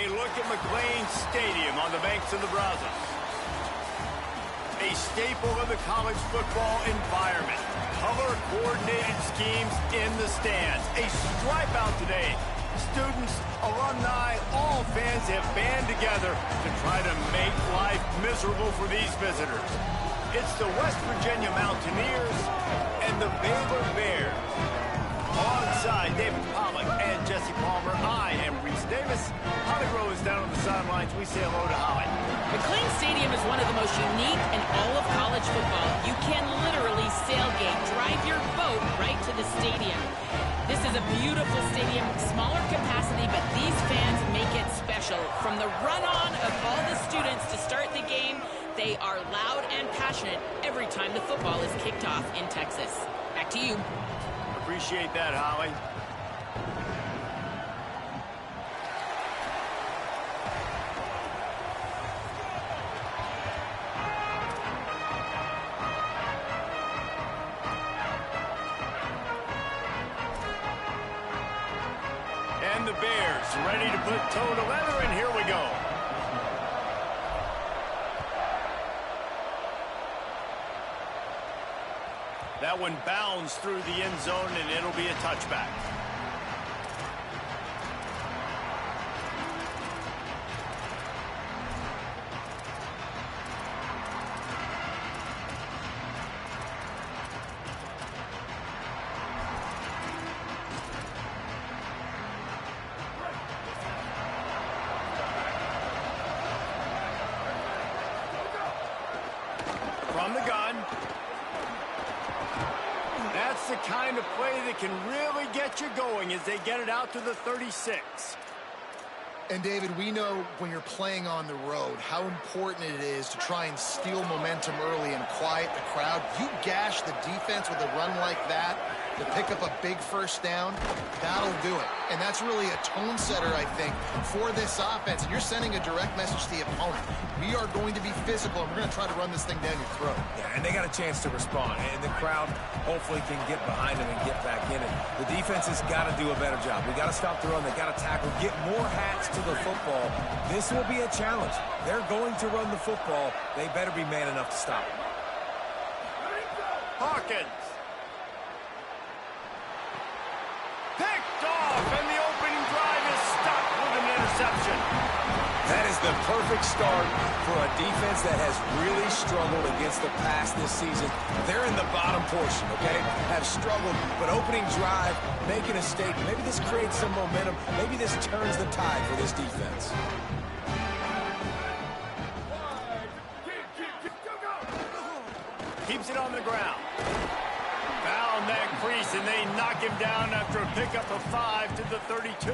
a look at McLean Stadium on the banks of the Brazos. A staple of the college football environment. Color-coordinated schemes in the stands. A stripe out today. Students, alumni, all fans have band together to try to make life miserable for these visitors. It's the West Virginia Mountaineers and the Baylor Bears. Alongside David Pollack and Jesse Palmer, I am Reese Davis. Holly Rowe is down on the sidelines. We say hello to Holly. McLean Stadium is one of the most unique in all of college football. You can literally sailgate, drive your boat right to the stadium. This is a beautiful stadium, smaller capacity, but these fans make it special. From the run-on of all the students to start the game, they are loud and passionate every time the football is kicked off in Texas. Back to you. Appreciate that, Holly. And the Bears ready to put toe to leather, and here we go. That one bounds through the end zone, and it'll be a touchback. From the gun. That's the kind of play that can really get you going as they get it out to the 36. And, David, we know when you're playing on the road how important it is to try and steal momentum early and quiet the crowd. You gash the defense with a run like that to pick up a big first down, that'll do it. And that's really a tone setter, I think, for this offense. And you're sending a direct message to the opponent. We are going to be physical, and we're going to try to run this thing down your throat. Yeah, and they got a chance to respond. And the crowd hopefully can get behind them and get back in it. The defense has got to do a better job. We got to stop the run. They got to tackle, get more hats to the football. This will be a challenge. They're going to run the football. They better be man enough to stop it. Hawkins. Picked off, and the opening drive is stopped with an interception. That is the perfect start for a defense that has really struggled against the pass this season. They're in the bottom portion, okay? Have struggled, but opening drive, making a statement. Maybe this creates some momentum. Maybe this turns the tide for this defense. Keeps it on the ground. Found that crease, and they knock him down after a pickup of 5 to the 32.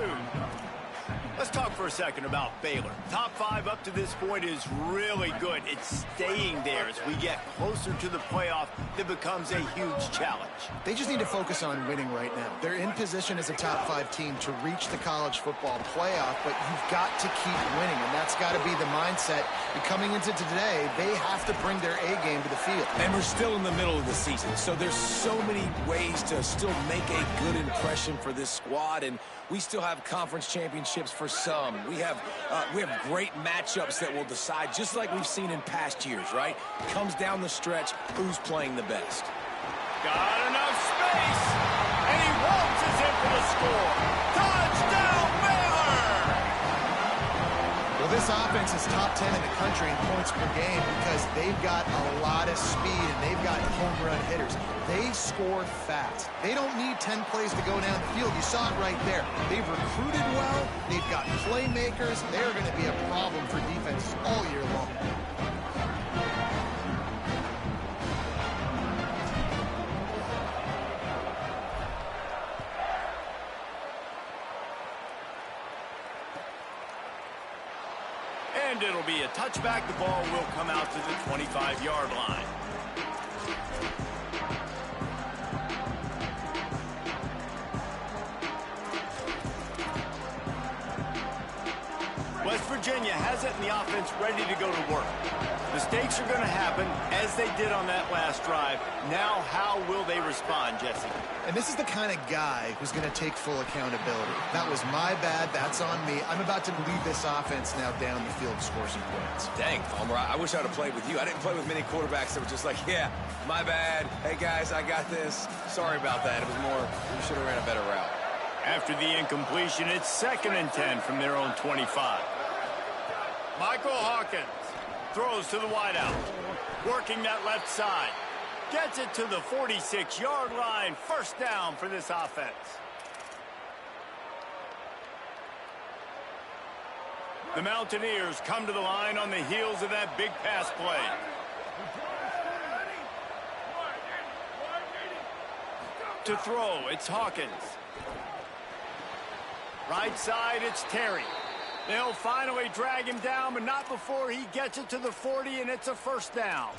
Let's talk for a second about Baylor. Top 5 up to this point is really good. It's staying there as we get closer to the playoff. That becomes a huge challenge. They just need to focus on winning right now. They're in position as a top 5 team to reach the college football playoff, but you've got to keep winning, and that's got to be the mindset. And coming into today, they have to bring their A game to the field. And we're still in the middle of the season, so there's so many ways to still make a good impression for this squad, and we still have conference championships for some. We have great matchups that will decide, just like we've seen in past years, right? Comes down the stretch, who's playing the best. Got enough space, and he waltzes in for the score. Touchdown, Baylor! Well, this offense is top 10 in the country in points per game because they've got a lot of speed and they've got home run hitters. They score fast. They don't need 10 plays to go down the field. You saw it right there. They've recruited well. They've got playmakers. They're going to be a problem for defense all year long. And it'll be a touchback. The ball will come out to the 25-yard line. West Virginia has it and the offense ready to go to work. Mistakes are going to happen, as they did on that last drive. Now, how will they respond, Jesse? And this is the kind of guy who's going to take full accountability. That was my bad. That's on me. I'm about to lead this offense now down the field to score some points. Dang, Palmer, I wish I'd have played with you. I didn't play with many quarterbacks that were just like, yeah, my bad. Hey, guys, I got this. Sorry about that. It was more, we should have ran a better route. After the incompletion, it's 2nd and 10 from their own 25. Michael Hawkins throws to the wideout, working that left side. Gets it to the 46-yard line. First down for this offense. The Mountaineers come to the line on the heels of that big pass play. To throw, it's Hawkins. Right side, it's Terry. They'll finally drag him down, but not before he gets it to the 40, and it's a first down.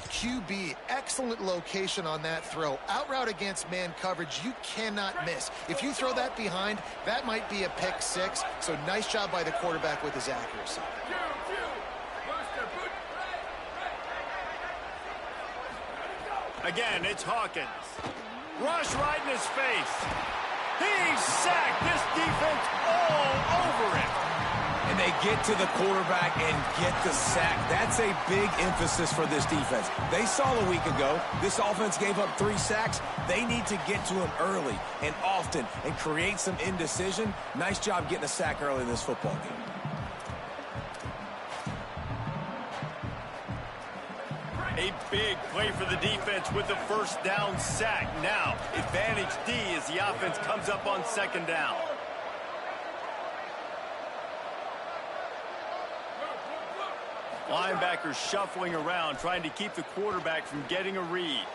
QB, excellent location on that throw. Out route against man coverage, you cannot miss. If you throw that behind, that might be a pick six. So nice job by the quarterback with his accuracy. Again, it's Hawkins. Rush right in his face. He's sacked. This defense all over him. And they get to the quarterback and get the sack. That's a big emphasis for this defense. They saw a week ago, this offense gave up 3 sacks. They need to get to him early and often and create some indecision. Nice job getting a sack early in this football game. A big play for the defense with the first down sack. Now, advantage D as the offense comes up on 2nd down. Linebackers shuffling around, trying to keep the quarterback from getting a read.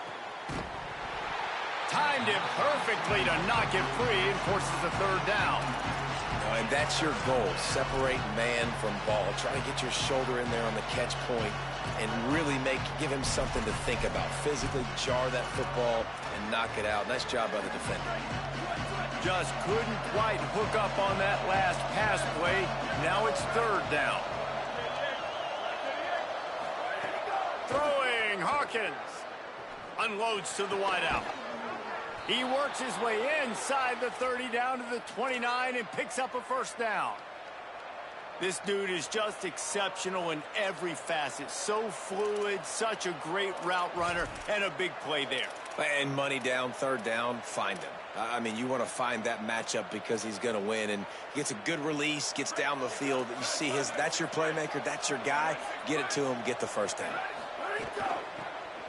Timed it perfectly to knock it free and forces a 3rd down. And that's your goal. Separate man from ball. Try to get your shoulder in there on the catch point and really give him something to think about. Physically jar that football and knock it out. Nice job by the defender. Just couldn't quite hook up on that last pass play. Now it's 3rd down. Throwing, Hawkins. Unloads to the wideout. He works his way inside the 30 down to the 29 and picks up a first down. This dude is just exceptional in every facet. So fluid, such a great route runner, and a big play there. And money down, 3rd down, find him. I mean, you want to find that matchup because he's going to win. And gets a good release, gets down the field. You see that's your playmaker, that's your guy. Get it to him, get the first down.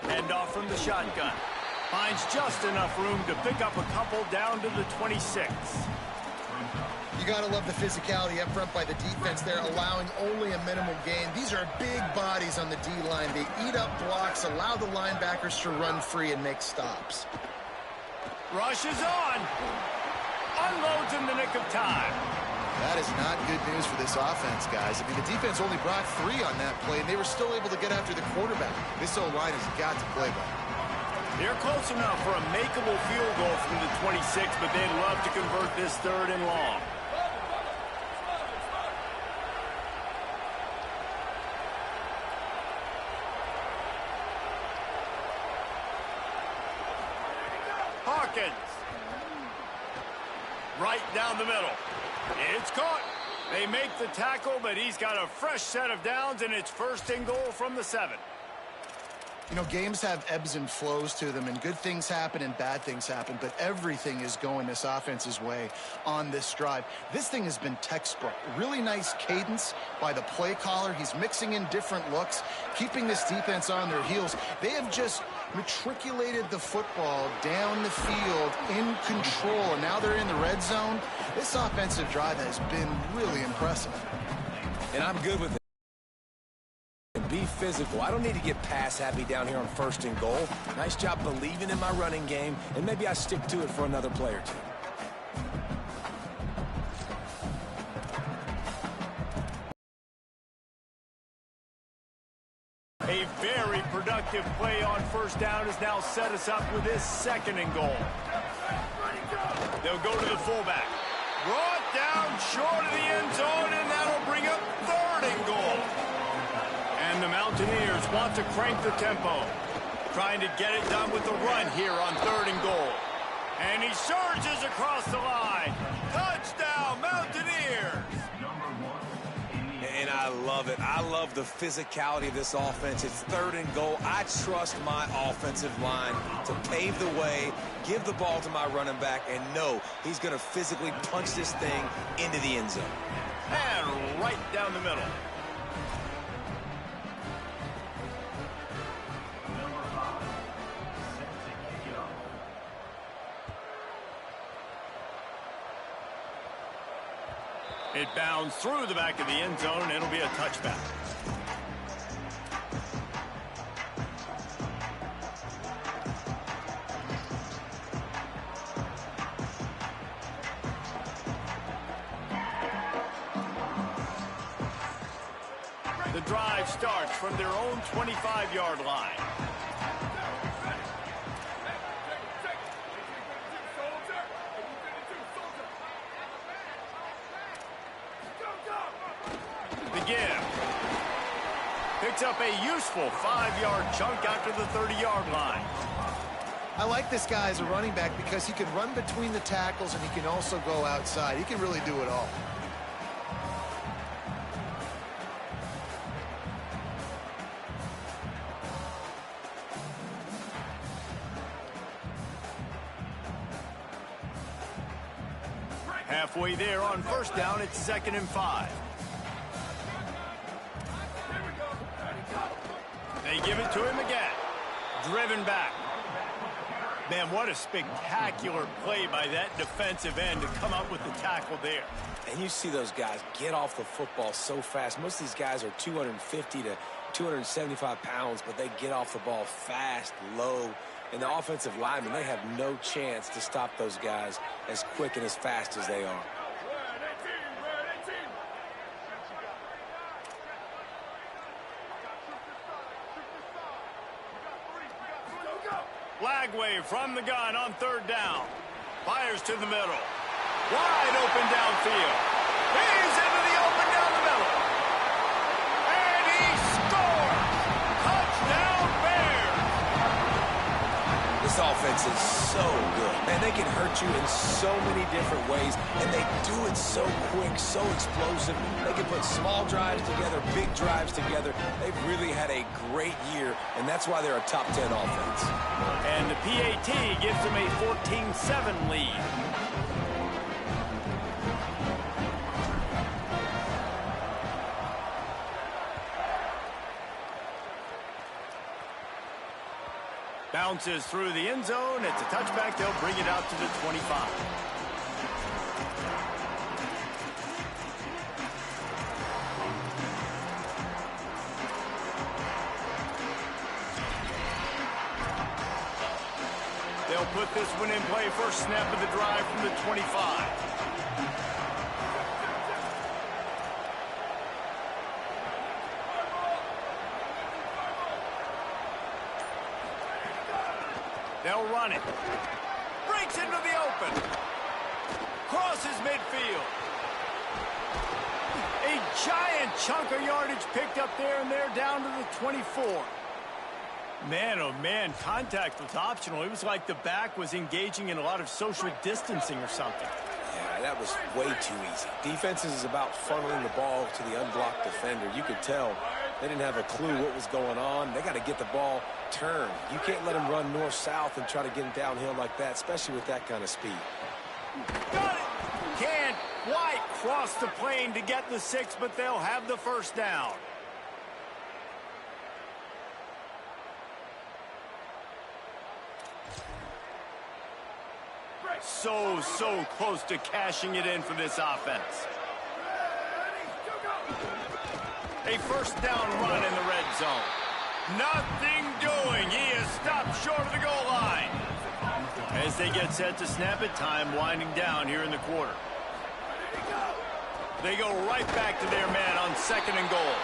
Hand off from the shotgun. Finds just enough room to pick up a couple down to the 26. You got to love the physicality up front by the defense there, allowing only a minimal gain. These are big bodies on the D-line. They eat up blocks, allow the linebackers to run free and make stops. Rush is on. Unloads in the nick of time. That is not good news for this offense, guys. I mean, the defense only brought 3 on that play, and they were still able to get after the quarterback. This O-line has got to play well. They're close enough for a makeable field goal from the 26, but they'd love to convert this 3rd and long. Hawkins. Right down the middle. It's caught. They make the tackle, but he's got a fresh set of downs, and it's 1st and goal from the 7. You know, games have ebbs and flows to them, and good things happen and bad things happen, but everything is going this offense's way on this drive. This thing has been textbook. Really nice cadence by the play caller. He's mixing in different looks, keeping this defense on their heels. They have just matriculated the football down the field in control, and now they're in the red zone. This offensive drive has been really impressive. And I'm good with it. Be physical. I don't need to get pass happy down here on 1st and goal. Nice job believing in my running game, and maybe I stick to it for another play or 2. A very productive play on 1st down has now set us up with this 2nd and goal. They'll go to the fullback. Brought down short of the end zone, and that'll Mountaineers want to crank the tempo. Trying to get it done with the run here on 3rd and goal. And he surges across the line. Touchdown, Mountaineers! And I love it. I love the physicality of this offense. It's 3rd and goal. I trust my offensive line to pave the way, give the ball to my running back, and know he's going to physically punch this thing into the end zone. And right down the middle. It bounds through the back of the end zone, and it'll be a touchback. The drive starts from their own 25-yard line. Picks up a useful 5-yard chunk after the 30-yard line. I like this guy as a running back because he can run between the tackles and he can also go outside. He can really do it all. Halfway there on 1st down, it's 2nd and 5. They give it to him again. Driven back. Man, what a spectacular play by that defensive end to come up with the tackle there. And you see those guys get off the football so fast. Most of these guys are 250 to 275 pounds, but they get off the ball fast, low. And the offensive linemen, they have no chance to stop those guys as quick and as fast as they are. Lagway from the gun on 3rd down. Fires to the middle. Wide open downfield. He's into the open down the middle. And he scores! Touchdown Bears! This offense is so good. Man, they can hurt you in so many different ways, and they do it so quick, so explosive. They can put small drives together, big drives together. They've really had a great year, and that's why they're a top 10 offense. And the PAT gives them a 14-7 lead. Bounces through the end zone. It's a touchback. They'll bring it out to the 25. They'll put this one in play. First snap of the drive from the 25. They'll run it. Breaks into the open. Crosses midfield. A giant chunk of yardage picked up there, and they're down to the 24. Man, oh man, contact was optional. It was like the back was engaging in a lot of social distancing or something. Yeah, that was way too easy. Defenses is about funneling the ball to the unblocked defender. You could tell they didn't have a clue what was going on. They got to get the ball turned. You can't let them run north-south and try to get him downhill like that, especially with that kind of speed. Got it! Can't quite cross the plane to get the 6, but they'll have the first down. So close to cashing it in for this offense. A first down run in the red zone. Nothing doing. He is stopped short of the goal line. As they get set to snap it, time winding down here in the quarter. They go right back to their man on 2nd and goal.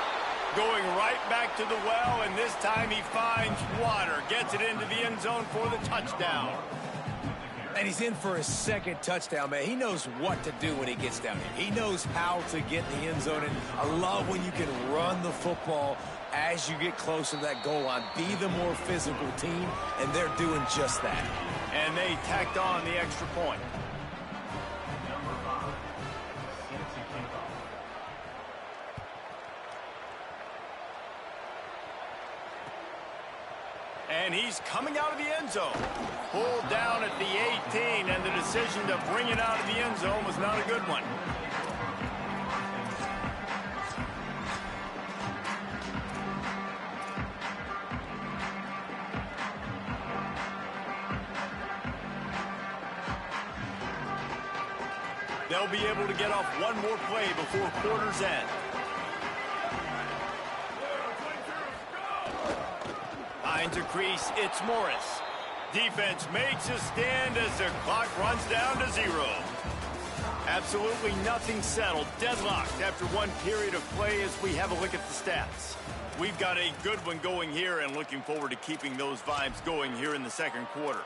Going right back to the well, and this time he finds water. Gets it into the end zone for the touchdown. And he's in for his second touchdown, man. He knows what to do when he gets down here. He knows how to get in the end zone. And I love when you can run the football as you get closer to that goal line. Be the more physical team, and they're doing just that. And they tacked on the extra point. And he's coming out of the end zone. Pulled down at the 18, and the decision to bring it out of the end zone was not a good one. They'll be able to get off one more play before quarter's end. Finds a crease, it's Morris. Defense makes a stand as the clock runs down to 0. Absolutely nothing settled, deadlocked after one period of play as we have a look at the stats. We've got a good one going here and looking forward to keeping those vibes going here in the second quarter.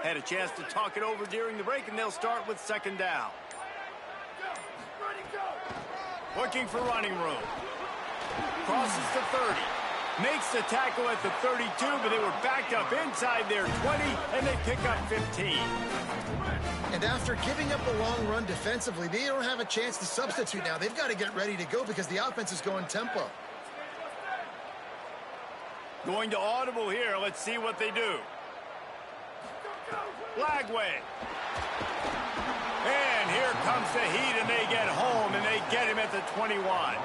Had a chance to talk it over during the break, and they'll start with second down. Looking for running room. Crosses to 30. Makes the tackle at the 32, but they were backed up inside their 20, and they pick up 15. And after giving up a long run defensively, they don't have a chance to substitute now. They've got to get ready to go because the offense is going tempo. Going to audible here. Let's see what they do. Lagway. And here comes the heat, and they get home, and they get him at the 21.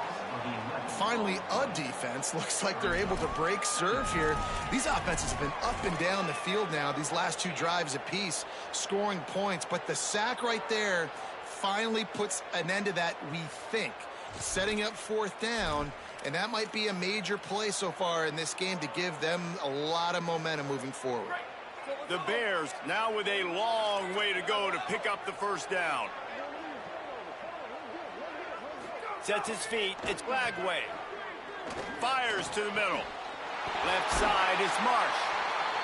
Finally, a defense. Looks like they're able to break serve here. These offenses have been up and down the field now, these last two drives apiece, scoring points. But the sack right there finally puts an end to that, we think. Setting up fourth down, and that might be a major play so far in this game to give them a lot of momentum moving forward. The Bears now with a long way to go to pick up the first down. Sets his feet. It's Lagway. Fires to the middle. Left side is Marsh.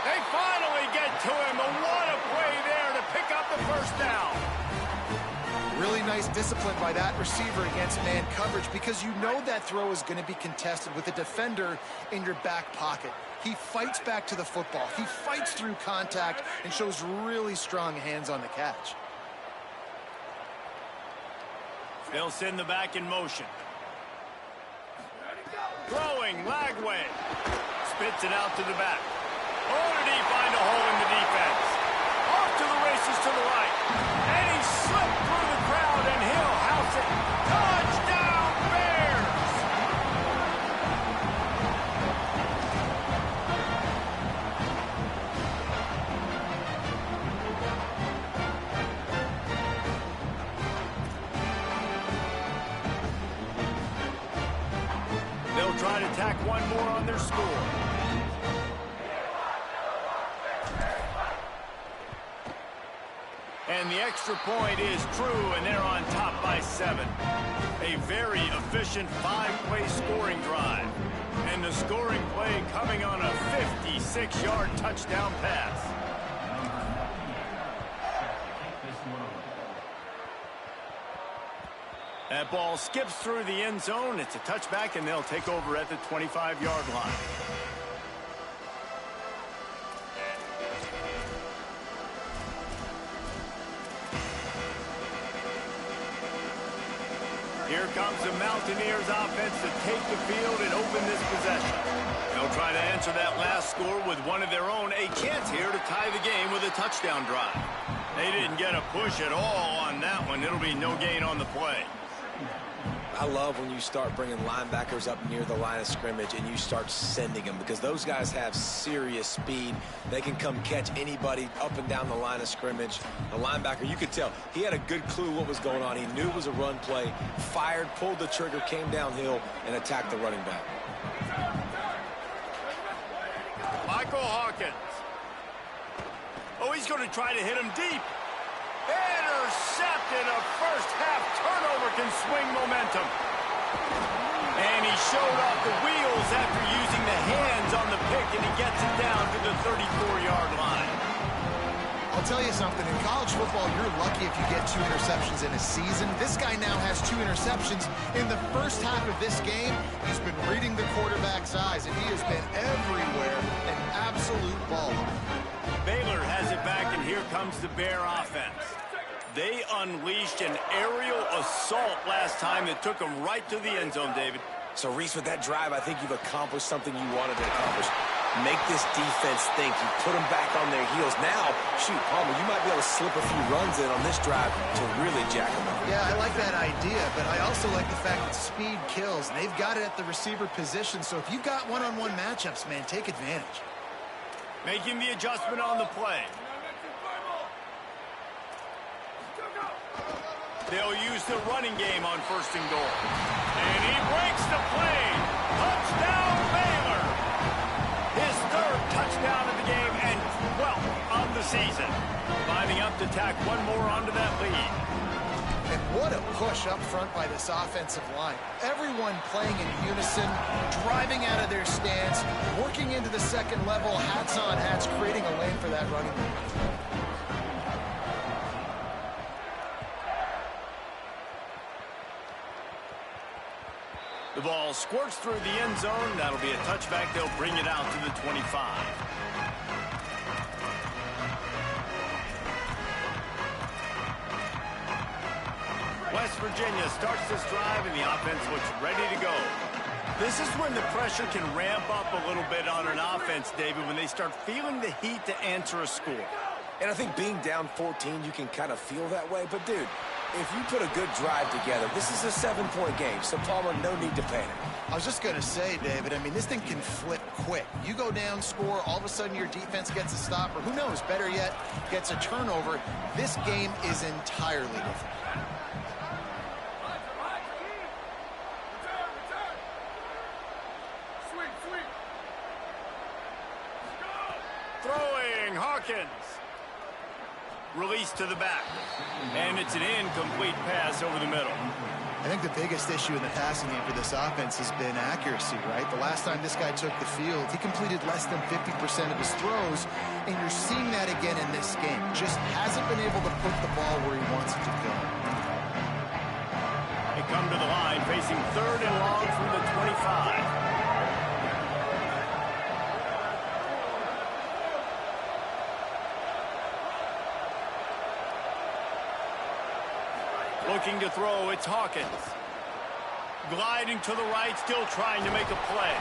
They finally get to him. But what a play there to pick up the first down. Really nice discipline by that receiver against man coverage because you know that throw is going to be contested with a defender in your back pocket. He fights back to the football. He fights through contact and shows really strong hands on the catch. They'll send the back in motion. Throwing, Lagway. Spits it out to the back. Oh, did he find a hole in the defense? Off to the races to the right. And he slipped through the crowd, and he'll house it. Touchdown, Bears! They'll try to tack one more on their score. And the extra point is true, and they're on top by 7. A very efficient 5-play scoring drive. And the scoring play coming on a 56-yard touchdown pass. That ball skips through the end zone. It's a touchback, and they'll take over at the 25-yard line. Here comes the Mountaineers offense to take the field and open this possession. They'll try to answer that last score with one of their own. A chance here to tie the game with a touchdown drive. They didn't get a push at all on that one. It'll be no gain on the play. I love when you start bringing linebackers up near the line of scrimmage and you start sending them because those guys have serious speed. They can come catch anybody up and down the line of scrimmage. The linebacker, you could tell, he had a good clue what was going on. He knew it was a run play, fired, pulled the trigger, came downhill, and attacked the running back. Michael Hawkins. Oh, he's going to try to hit him deep. Intercepted. A first-half turnover can swing momentum. And he showed off the wheels after using the hands on the pick, and he gets it down to the 34-yard line. I'll tell you something. In college football, you're lucky if you get 2 interceptions in a season. This guy now has 2 interceptions in the first half of this game. He's been reading the quarterback's eyes, and he has been everywhere, an absolute baller. Baylor has it back, and here comes the Bear offense. They unleashed an aerial assault last time that took them right to the end zone, David. So, Reese, with that drive, I think you've accomplished something you wanted to accomplish. Make this defense think. You put them back on their heels. Now, shoot, Palmer, you might be able to slip a few runs in on this drive to really jack them up. Yeah, I like that idea, but I also like the fact that speed kills, and they've got it at the receiver position. So if you've got one-on-one matchups, man, take advantage. Making the adjustment on the play. They'll use the running game on 1st and goal. And he breaks the play. Touchdown, Baylor. His 3rd touchdown of the game and 12th on the season. Lining up to tack one more onto that lead. And what a push up front by this offensive line. Everyone playing in unison, driving out of their stance, working into the second level, hats on hats, creating a lane for that running back. The ball squirts through the end zone. That'll be a touchback. They'll bring it out to the 25. West Virginia starts this drive, and the offense looks ready to go. This is when the pressure can ramp up a little bit on an offense, David, when they start feeling the heat to answer a score. And I think being down 14, you can kind of feel that way. But, dude, if you put a good drive together, this is a 7-point game, so Palmer, no need to panic. I was just going to say, David, I mean, this thing can flip quick. You go down, score, all of a sudden your defense gets a stop, or who knows, better yet, gets a turnover. This game is entirely different. Throwing, Hawkins. Release to the back. And it's an incomplete pass over the middle. I think the biggest issue in the passing game for this offense has been accuracy, right? The last time this guy took the field, he completed less than 50% of his throws, and you're seeing that again in this game. Just hasn't been able to put the ball where he wants it to go. They come to the line, facing 3rd and long from the 25. Looking to throw, it's Hawkins. Gliding to the right, still trying to make a play.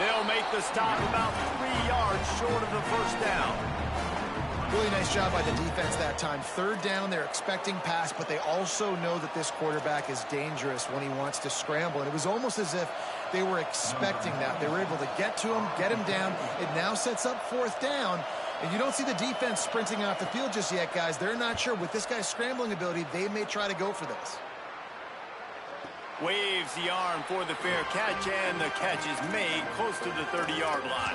They'll make the stop about 3 yards short of the first down. Really nice job by the defense that time. 3rd down, they're expecting pass, but they also know that this quarterback is dangerous when he wants to scramble. And it was almost as if they were expecting that. They were able to get to him, get him down. It now sets up 4th down. And you don't see the defense sprinting off the field just yet, guys. They're not sure. With this guy's scrambling ability, they may try to go for this. Waves the arm for the fair catch, and the catch is made close to the 30-yard line.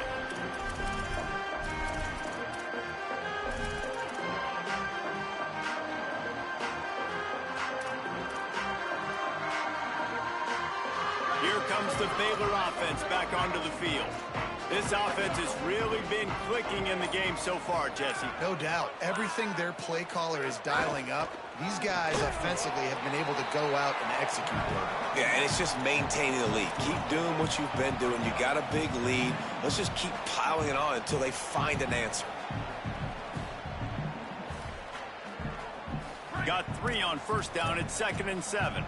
Here comes the Baylor offense back onto the field. This offense has really been clicking in the game so far, Jesse. No doubt. Everything their play caller is dialing up, these guys offensively have been able to go out and execute there. Yeah, and it's just maintaining the lead. Keep doing what you've been doing. You got a big lead. Let's just keep piling it on until they find an answer. Got 3 on 1st down. It's 2nd and 7.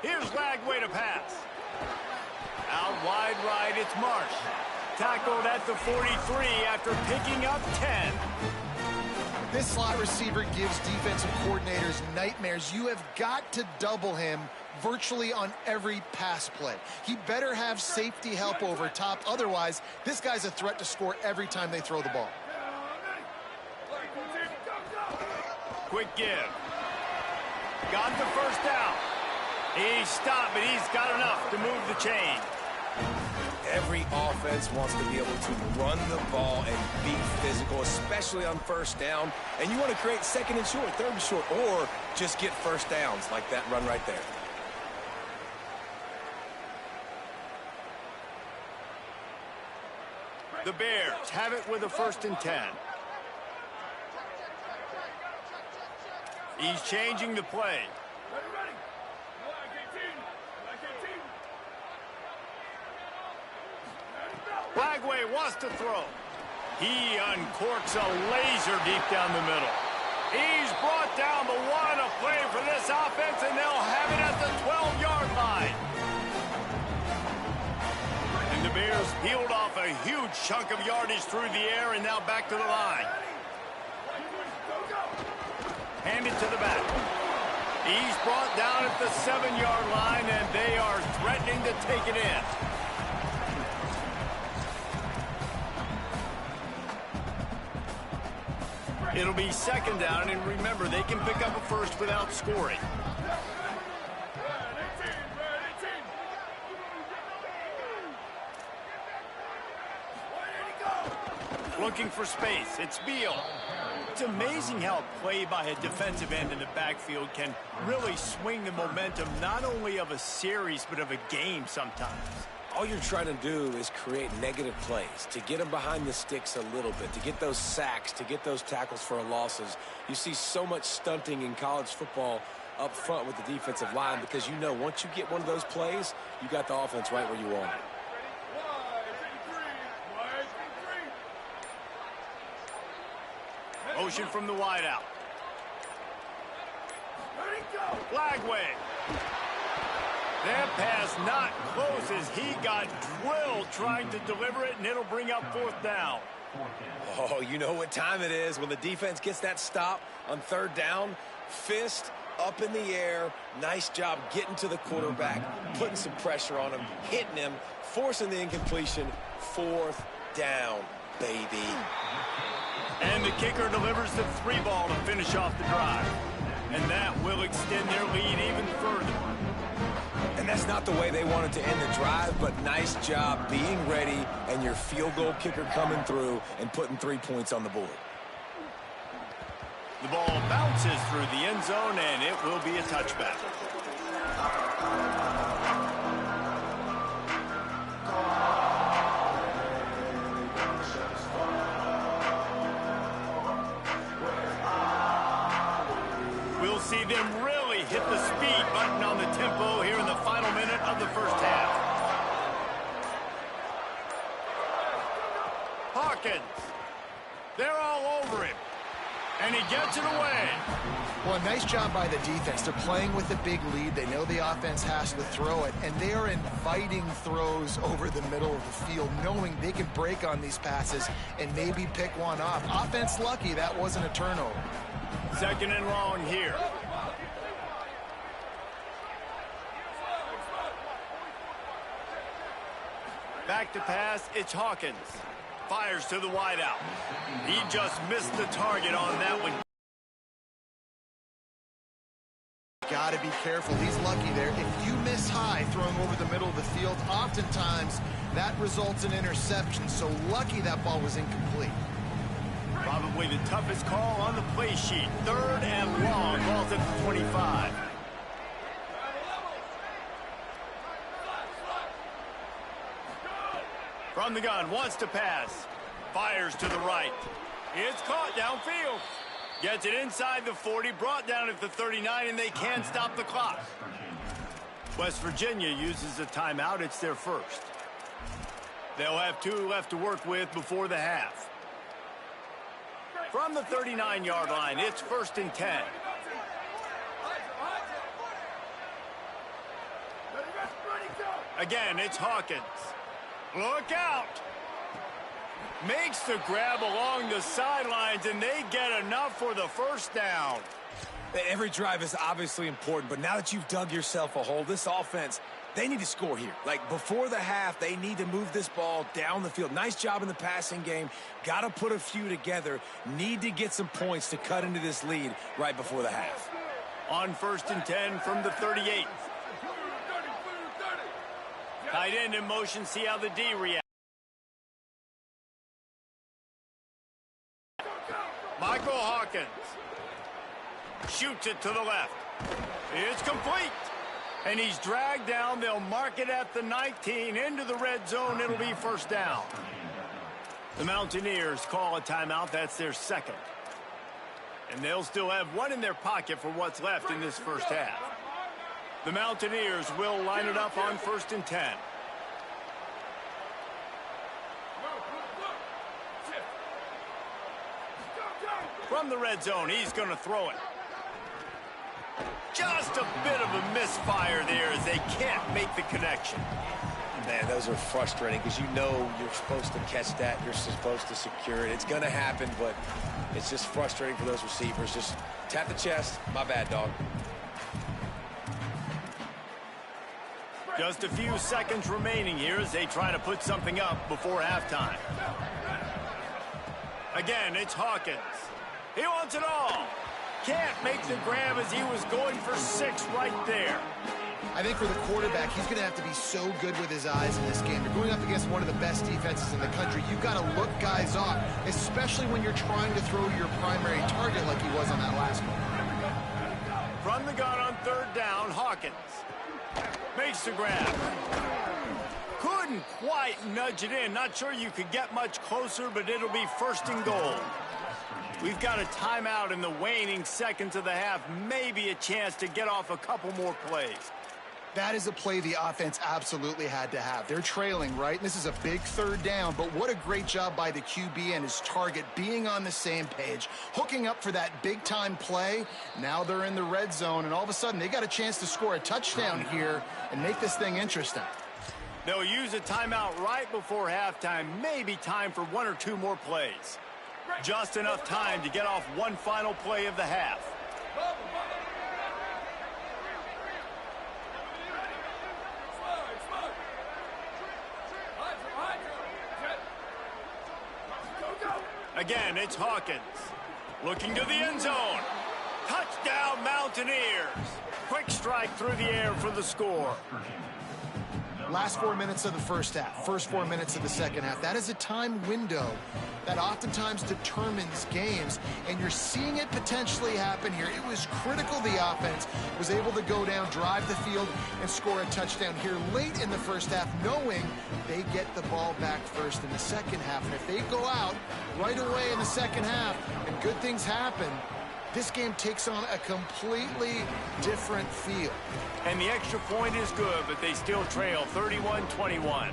Here's Lagway to pass. Out wide right, it's Marsh. Tackled at the 43 after picking up 10. This slot receiver gives defensive coordinators nightmares. You have got to double him virtually on every pass play. He better have safety help over top. Otherwise, this guy's a threat to score every time they throw the ball. Quick give. Got the first down. He's stopped, but he's got enough to move the chain. Every offense wants to be able to run the ball and be physical, especially on first down. And you want to create second and short, third and short, or just get first downs like that run right there. The Bears have it with a 1st and 10. He's changing the play. Flagway wants to throw. He uncorks a laser deep down the middle. He's brought down, but what a play for this offense, and they'll have it at the 12-yard line. And the Bears peeled off a huge chunk of yardage through the air, and now back to the line. Handed to the back. He's brought down at the 7-yard line, and they are threatening to take it in. It'll be 2nd down, and remember, they can pick up a first without scoring. Looking for space. It's Beal. It's amazing how play by a defensive end in the backfield can really swing the momentum not only of a series but of a game sometimes. All you're trying to do is create negative plays, to get them behind the sticks a little bit, to get those sacks, to get those tackles for losses. You see so much stunting in college football up front with the defensive line because you know once you get one of those plays, you got the offense right where you want it. Motion from the wideout. Flagway. That pass not close as he got drilled trying to deliver it, and it'll bring up 4th down. Oh, you know what time it is when the defense gets that stop on 3rd down. Fist up in the air. Nice job getting to the quarterback, putting some pressure on him, hitting him, forcing the incompletion. 4th down, baby. And the kicker delivers the 3-ball to finish off the drive. And that will extend their lead even further. And that's not the way they wanted to end the drive, but nice job being ready and your field goal kicker coming through and putting 3 points on the board. The ball bounces through the end zone, and it will be a touchback. We'll see them really hit the speed button on the tempo here in the final minute of the 1st half. Hawkins. They're all over him. And he gets it away. Well, nice job by the defense. They're playing with a big lead. They know the offense has to throw it, and they are inviting throws over the middle of the field, knowing they can break on these passes and maybe pick one off. Offense lucky that wasn't a turnover. 2nd and long here. Back to pass, it's Hawkins. Fires to the wideout. He just missed the target on that one. Got to be careful. He's lucky there. If you miss high throwing over the middle of the field, oftentimes that results in interception. So lucky that ball was incomplete. Probably the toughest call on the play sheet. 3rd and long. Ball's at the 25. From the gun, wants to pass. Fires to the right. It's caught downfield. Gets it inside the 40, brought down at the 39, and they can stop the clock. West Virginia uses a timeout. It's their first. They'll have 2 left to work with before the half. From the 39-yard line, it's 1st and 10. Again, it's Hawkins. Look out! Makes the grab along the sidelines, and they get enough for the 1st down. Every drive is obviously important, but now that you've dug yourself a hole, this offense, they need to score here. Like, before the half, they need to move this ball down the field. Nice job in the passing game. Got to put a few together. Need to get some points to cut into this lead right before the half. On 1st and 10 from the 38. Tight end in motion, see how the D reacts. Michael Hawkins shoots it to the left. It's complete. And he's dragged down. They'll mark it at the 19 into the red zone. It'll be first down. The Mountaineers call a timeout. That's their second. And they'll still have one in their pocket for what's left in this first half. The Mountaineers will line it up on 1st and 10. From the red zone, he's going to throw it. Just a bit of a misfire there as they can't make the connection. Man, those are frustrating because you know you're supposed to catch that. You're supposed to secure it. It's going to happen, but it's just frustrating for those receivers. Just tap the chest. My bad, dog. Just a few seconds remaining here as they try to put something up before halftime. Again, it's Hawkins. He wants it all. Can't make the grab as he was going for 6 right there. I think for the quarterback, he's going to have to be so good with his eyes in this game. You're going up against one of the best defenses in the country. You've got to look guys off, especially when you're trying to throw your primary target like he was on that last one. From the gun on 3rd down, Hawkins makes the grab. Couldn't quite nudge it in. Not sure you could get much closer, but it'll be 1st and goal. We've got a timeout in the waning seconds of the half. Maybe a chance to get off a couple more plays. That is a play the offense absolutely had to have. They're trailing, right? This is a big 3rd down, but what a great job by the QB and his target being on the same page, hooking up for that big-time play. Now they're in the red zone, and all of a sudden they got a chance to score a touchdown here and make this thing interesting. They'll use a timeout right before halftime. Maybe time for 1 or 2 more plays. Just enough time to get off one final play of the half. Again, it's Hawkins. Looking to the end zone. Touchdown, Mountaineers. Quick strike through the air for the score. Last 4 minutes of the first half, first 4 minutes of the second half. That is a time window that oftentimes determines games, and you're seeing it potentially happen here. It was critical the offense was able to go down, drive the field, and score a touchdown here late in the first half, knowing they get the ball back first in the second half. And if they go out right away in the second half and good things happen, this game takes on a completely different feel. And the extra point is good, but they still trail 31-21.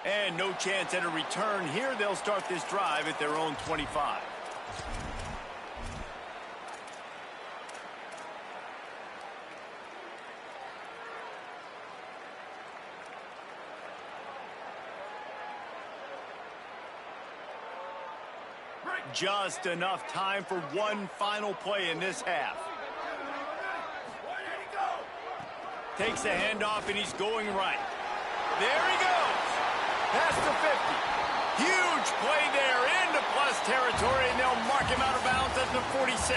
And no chance at a return here. They'll start this drive at their own 25. Just enough time for one final play in this half. Takes the handoff, and he's going right. There he goes. Past the 50. Huge play there into plus territory, and they'll mark him out of bounds at the 46.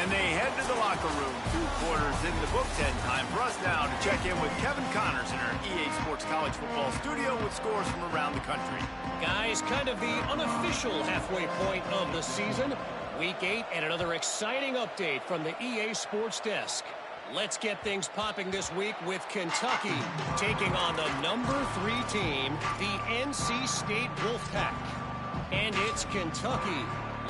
And they head to the locker room. 2 quarters in the books, and time for us now to check in with Kevin Connors in our EA Sports College Football studio with scores from around the country. Guys, kind of the unofficial halfway point of the season. Week 8 and another exciting update from the EA Sports desk. Let's get things popping this week with Kentucky taking on the number 3 team, the NC State Wolfpack. And it's Kentucky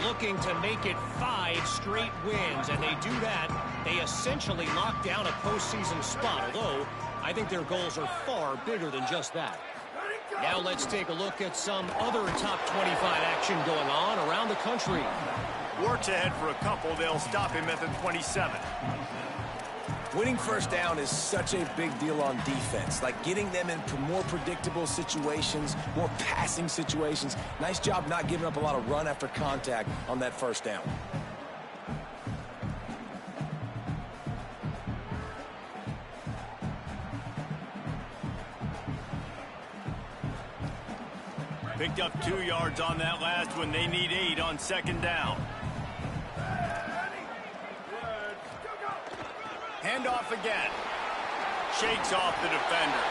looking to make it 5 straight wins, and they do that. They essentially lock down a postseason spot, although I think their goals are far bigger than just that. Now let's take a look at some other top 25 action going on around the country. Works ahead for a couple. They'll stop him at the 27. Winning first down is such a big deal on defense, like getting them into more predictable situations, more passing situations. Nice job not giving up a lot of run after contact on that first down. Picked up 2 yards on that last one. They need 8 on second down. Handoff again. Shakes off the defender.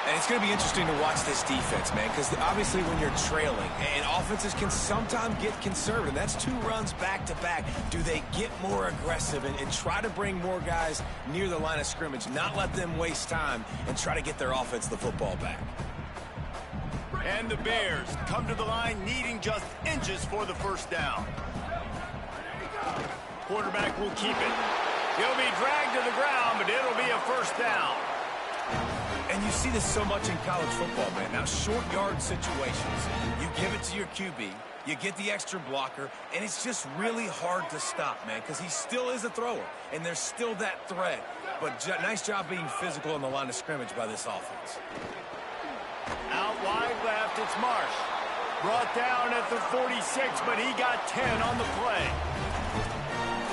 And it's going to be interesting to watch this defense, man, because obviously when you're trailing, and offenses can sometimes get conservative. That's 2 runs back-to-back. Do they get more aggressive and try to bring more guys near the line of scrimmage, not let them waste time, and try to get their offense the football back? And the Bears come to the line needing just inches for the first down. Quarterback will keep it. He'll be dragged to the ground, but it'll be a first down. And you see this so much in college football, man. Now, short yard situations, you give it to your QB, you get the extra blocker, and it's just really hard to stop, man, because he still is a thrower, and there's still that threat. But nice job being physical on the line of scrimmage by this offense. Out wide left, it's Marsh. Brought down at the 46, but he got 10 on the play.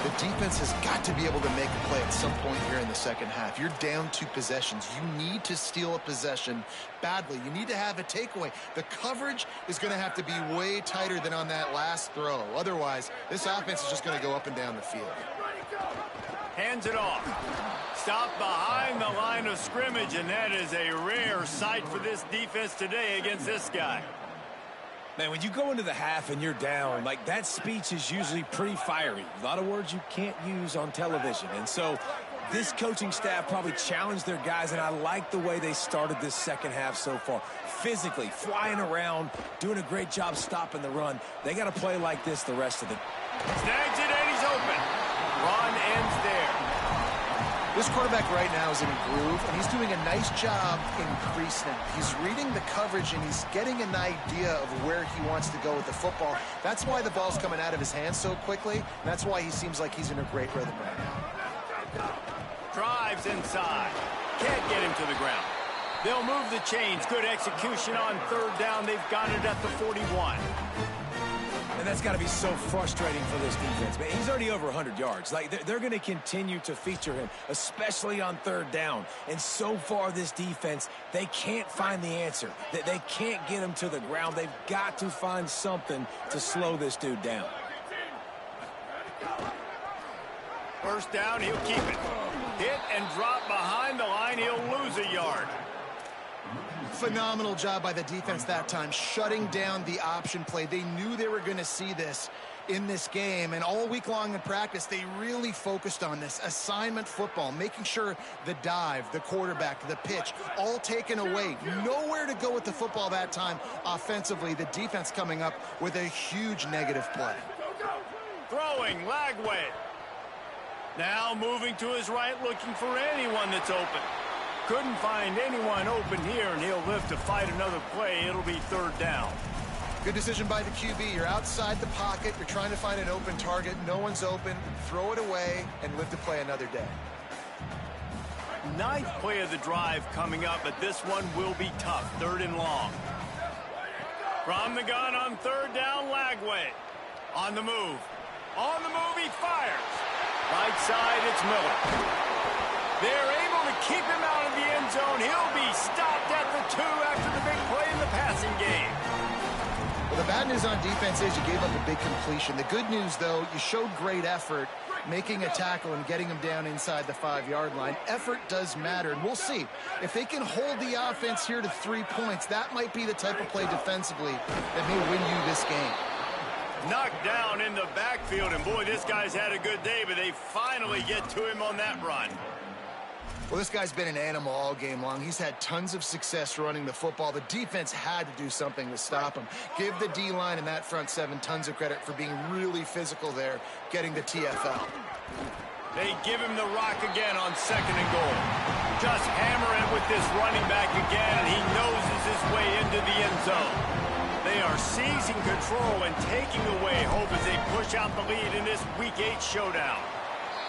The defense has got to be able to make a play at some point here in the second half. You're down 2 possessions. You need to steal a possession badly. You need to have a takeaway. The coverage is going to have to be way tighter than on that last throw. Otherwise, this offense is just going to go up and down the field. Hands it off. Stop behind the line of scrimmage, and that is a rare sight for this defense today against this guy. Man, when you go into the half and you're down, like, that speech is usually pretty fiery. A lot of words you can't use on television. And so this coaching staff probably challenged their guys, and I like the way they started this second half so far. Physically, flying around, doing a great job stopping the run. They got to play like this the rest of the... Snags it, and he's open. Run ends there. This quarterback right now is in a groove, and he's doing a nice job increasing it. He's reading the coverage, and he's getting an idea of where he wants to go with the football. That's why the ball's coming out of his hands so quickly, and that's why he seems like he's in a great rhythm right now. Drives inside. Can't get him to the ground. They'll move the chains. Good execution on third down. They've got it at the 41. And that's got to be so frustrating for this defense, man. He's already over 100 yards. Like, they're going to continue to feature him, especially on third down. And so far, this defense, they can't find the answer. They can't get him to the ground. They've got to find something to slow this dude down. First down, he'll keep it. Hit and drop behind the line. He'll lose a yard. Phenomenal job by the defense that time, shutting down the option play. They knew they were going to see this in this game, and all week long in practice, they really focused on this assignment football, making sure the dive, the quarterback, the pitch, all taken away. Nowhere to go with the football that time offensively. The defense coming up with a huge negative play. Throwing, Lagway. Now moving to his right, looking for anyone that's open. Couldn't find anyone open here, and he'll live to fight another play. It'll be third down. Good decision by the QB. You're outside the pocket. You're trying to find an open target. No one's open. Throw it away and live to play another day. 9th play of the drive coming up, but this one will be tough. Third and long. From the gun on third down, Lagway. On the move. On the move, he fires. Right side, it's Miller. They're able to keep him out of the end zone. He'll be stopped at the 2 after the big play in the passing game. Well, the bad news on defense is you gave up a big completion. The good news, though, you showed great effort making a tackle and getting him down inside the 5-yard line. Effort does matter, and we'll see. If they can hold the offense here to 3 points, that might be the type of play defensively that may win you this game. Knocked down in the backfield, and boy, this guy's had a good day, but they finally get to him on that run. Well, this guy's been an animal all game long. He's had tons of success running the football. The defense had to do something to stop him. Give the D-line and that front 7 tons of credit for being really physical there, getting the TFL. They give him the rock again on 2nd and goal. Just hammer it with this running back again, and he noses his way into the end zone. They are seizing control and taking away hope as they push out the lead in this Week 8 showdown.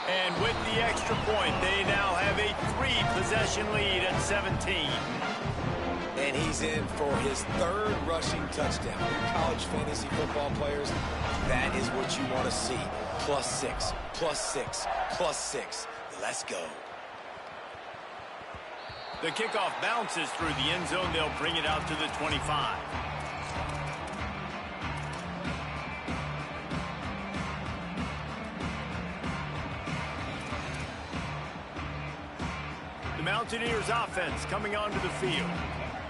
And with the extra point, they now have a 3-possession lead at 17. And he's in for his 3rd rushing touchdown. You college fantasy football players, that is what you want to see. +6, +6, +6. Let's go. The kickoff bounces through the end zone. They'll bring it out to the 25. The Mountaineers offense coming onto the field.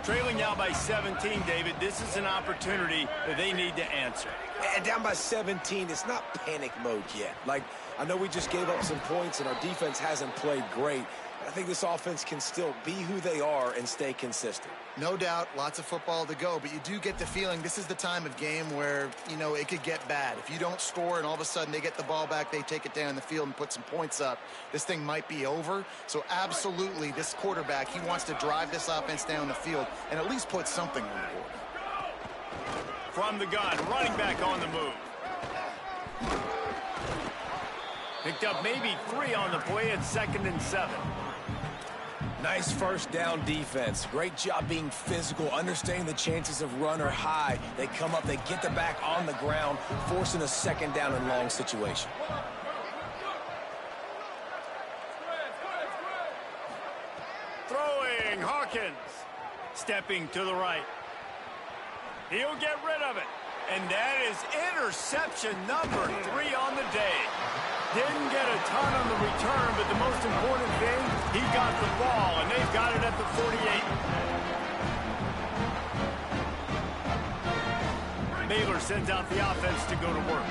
Trailing now by 17, David. This is an opportunity that they need to answer. And down by 17, it's not panic mode yet. Like, I know we just gave up some points and our defense hasn't played great. I think this offense can still be who they are and stay consistent. No doubt, lots of football to go, but you do get the feeling this is the time of game where, you know, it could get bad. If you don't score and all of a sudden they get the ball back, they take it down the field and put some points up, this thing might be over. So absolutely, this quarterback, he wants to drive this offense down the field and at least put something on the board. From the gun, running back on the move. Picked up maybe 3 on the play at 2nd and 7. Nice first down defense. Great job being physical, understanding the chances of run are high. They come up, they get the back on the ground, forcing a 2nd down and long situation. Throwing, Hawkins. Stepping to the right. He'll get rid of it. And that is interception number 3 on the day. Didn't get a ton on the return, but the most important thing, he got the ball, and they've got it at the 48. Baylor sends out the offense to go to work.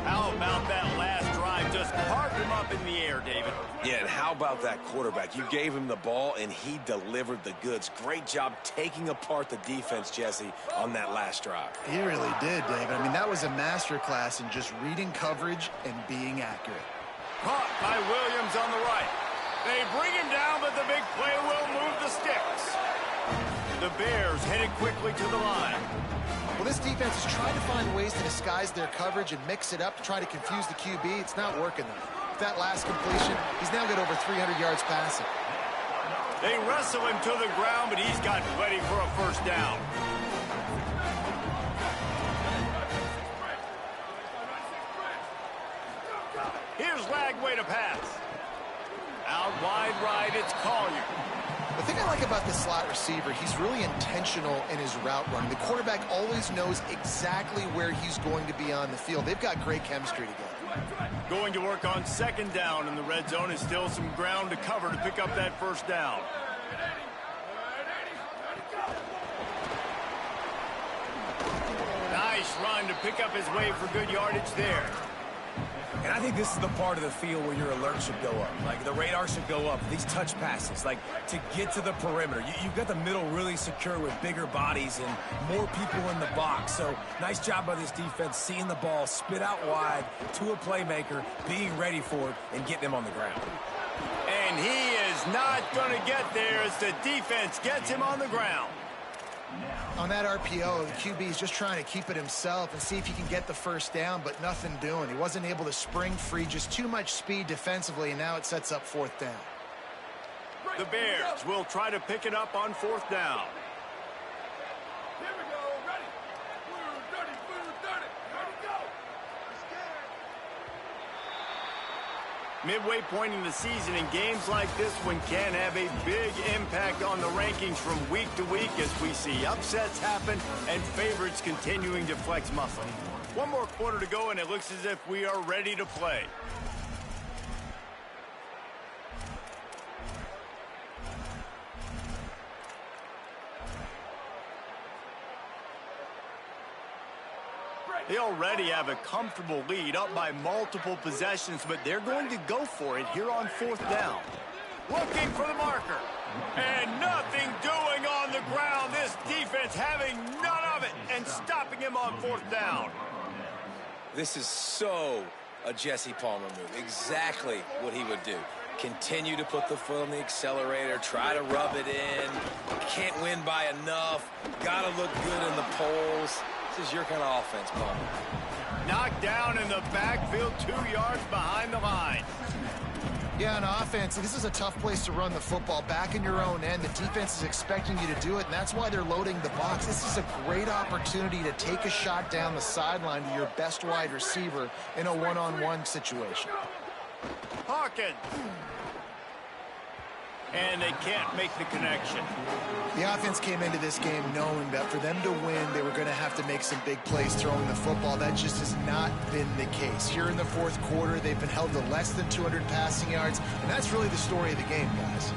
How about that last drive? Just carved him up in the air, David. Yeah, and how about that quarterback? You gave him the ball, and he delivered the goods. Great job taking apart the defense, Jesse, on that last drive. He really did, David. I mean, that was a masterclass in just reading coverage and being accurate. Caught by Williams on the right. They bring him down, but the big play will move the sticks. The Bears headed quickly to the line. Well, this defense is trying to find ways to disguise their coverage and mix it up to try to confuse the QB. It's not working, though. With that last completion, he's now got over 300 yards passing. They wrestle him to the ground, but he's got plenty for a first down. Here's Lagway to pass. Out wide right, it's Collier. The thing I like about this slot receiver, he's really intentional in his route running. The quarterback always knows exactly where he's going to be on the field. They've got great chemistry together. Going to work on 2nd down in the red zone. Is still some ground to cover to pick up that first down. Nice run to pick up his way for good yardage there. And I think this is the part of the field where your alert should go up. Like, the radar should go up. These touch passes, like, to get to the perimeter. You've got the middle really secure with bigger bodies and more people in the box. So, nice job by this defense, seeing the ball spit out wide to a playmaker, being ready for it, and getting him on the ground. And he is not going to get there as the defense gets him on the ground. On that RPO, the QB is just trying to keep it himself and see if he can get the first down, but nothing doing. He wasn't able to spring free, just too much speed defensively, and now it sets up 4th down. The Bears will try to pick it up on 4th down. Here we go, ready. Blue 30, blue 30. Ready, go. Midway point in the season, and games like this one can have a big impact on the rankings from week to week as we see upsets happen and favorites continuing to flex muscle. One more quarter to go, and it looks as if we are ready to play. They already have a comfortable lead, up by multiple possessions, but they're going to go for it here on 4th down. Looking for the marker. And nothing doing on the ground. This defense having none of it and stopping him on 4th down. This is so a Jesse Palmer move. Exactly what he would do. Continue to put the foot on the accelerator, try to rub it in. Can't win by enough. Got to look good in the polls. This is your kind of offense, Palmer. Knocked down in the backfield, 2 yards behind the line. Yeah, on offense, this is a tough place to run the football. Back in your own end, the defense is expecting you to do it, and that's why they're loading the box. This is a great opportunity to take a shot down the sideline to your best wide receiver in a one-on-one situation. Hawkins. And they can't make the connection. The offense came into this game knowing that for them to win, they were going to have to make some big plays throwing the football. That just has not been the case. Here in the fourth quarter, they've been held to less than 200 passing yards, and that's really the story of the game, guys.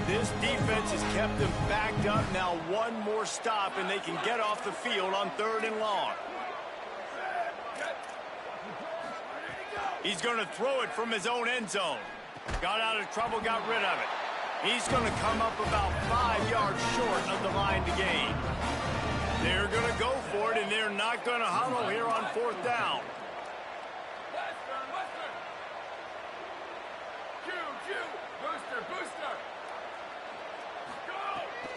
This defense has kept them backed up. Now one more stop, and they can get off the field on 3rd and long. He's going to throw it from his own end zone. Got out of trouble, got rid of it. He's going to come up about 5 yards short of the line to gain. They're going to go for it, and they're not going to huddle here on 4th down.